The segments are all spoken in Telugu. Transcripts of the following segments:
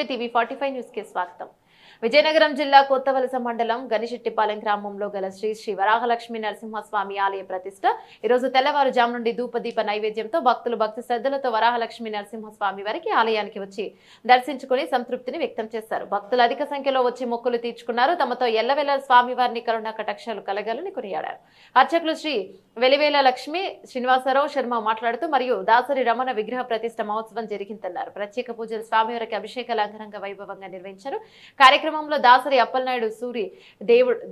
నమస్తే టీవీ 45 న్యూస్ కి స్వాగతం. విజయనగరం జిల్లా కొత్తవలస మండలం గనిశెట్టిపాలెం గ్రామంలో గల శ్రీ శ్రీ వరాహలక్ష్మి నరసింహస్వామి ఆలయ ప్రతిష్ట ఈరోజు తెల్లవారుజాము నుండి ధూపదీప నైవేద్యంతో భక్తులు భక్తి శ్రద్ధలతో వరాహలక్ష్మి నరసింహస్వామి వారికి ఆలయానికి వచ్చి దర్శించుకుని సంతృప్తిని వ్యక్తం చేశారు. భక్తులు అధిక సంఖ్యలో వచ్చి మొక్కులు తీర్చుకున్నారు. తమతో ఎల్లవేళ స్వామి వారిని కరుణా కటాక్షాలు కలగాలని కొనియాడారు. అర్చకులు శ్రీ వెలివేల లక్ష్మి శ్రీనివాసరావు శర్మ మాట్లాడుతూ మరియు దాసరి రమణ విగ్రహ ప్రతిష్ట మహోత్సవం జరిగిందన్నారు. ప్రత్యేక పూజలు స్వామివారికి అభిషేకాలు అంగరంగ వైభవంగా నిర్వహించారు. కార్యక్రమంలో దాసరి అప్పలనాయుడు సూరి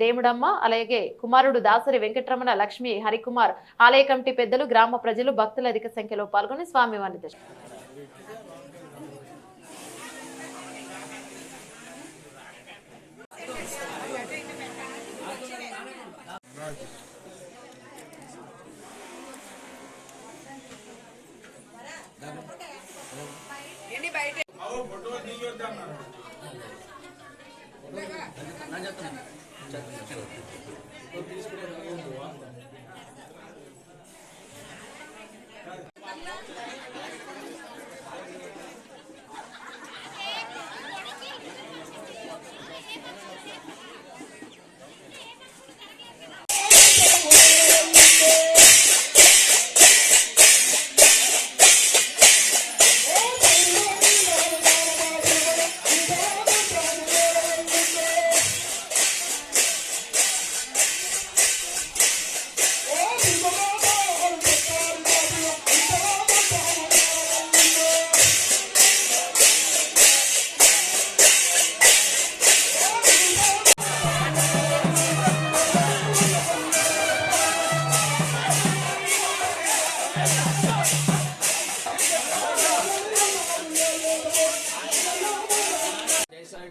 దేవుడమ్మ అలాగే కుమారుడు దాసరి వెంకటరమణ లక్ష్మి హరికుమార్ ఆలయ కమిటీ పెద్దలు గ్రామ ప్రజలు భక్తులు అధిక సంఖ్యలో పాల్గొని స్వామివారిని దర్శించారు.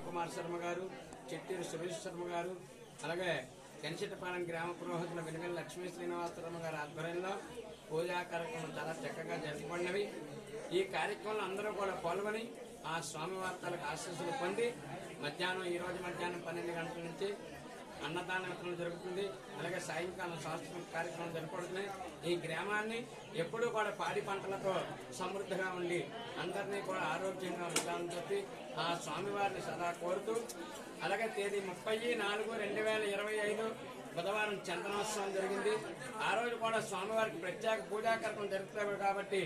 కుమార్ శర్మ గారు, చెట్టూరు సురేష్ శర్మ గారు, అలాగే గనిశెట్టిపాలెం గ్రామ పురోహితుల వెలివేల లక్ష్మీ శ్రీనివాసరామ గారి ఆధ్వర్యంలో పూజా కార్యక్రమం చాలా చక్కగా జరుపుకున్నవి. ఈ కార్యక్రమంలో అందరూ కూడా పాల్గొని ఆ స్వామివార్తలకు ఆశీస్సులు పొంది ఈ రోజు మధ్యాహ్నం 12 గంటల నుంచి అన్నదాన వితరణ జరుగుతుంది. అలాగే సాయంకాలం సాంస్కృతిక కార్యక్రమం జరపడుతుంది. ఈ గ్రామాన్ని ఎప్పుడూ కూడా పాడి పంటలతో సమృద్ధిగా ఉండి అందరినీ కూడా ఆరోగ్యంగా ఉండాలని చెప్పి ఆ స్వామివారిని సదా కోరుతూ, అలాగే తేదీ 30/4/2025 బుధవారం చందనోత్సవం జరిగింది. ఆ రోజు కూడా స్వామివారికి ప్రత్యేక పూజా కార్యక్రమం జరుగుతుంది కాబట్టి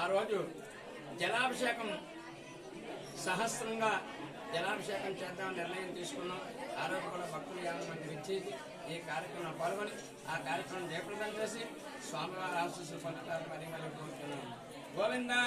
ఆ రోజు జలాభిషేకం సహస్రంగా జలాభిషేకం చేద్దామని నిర్ణయం తీసుకున్నాం. ఆ రోజు కూడా భక్తులు 50 మంది ఇచ్చి ఈ కార్యక్రమంలో పాల్గొని ఆ కార్యక్రమం జయప్రదం చేసి స్వామివారి ఆశీస్సులు పొందుతారు. మరి కోరుతున్నాం. గోవిందా.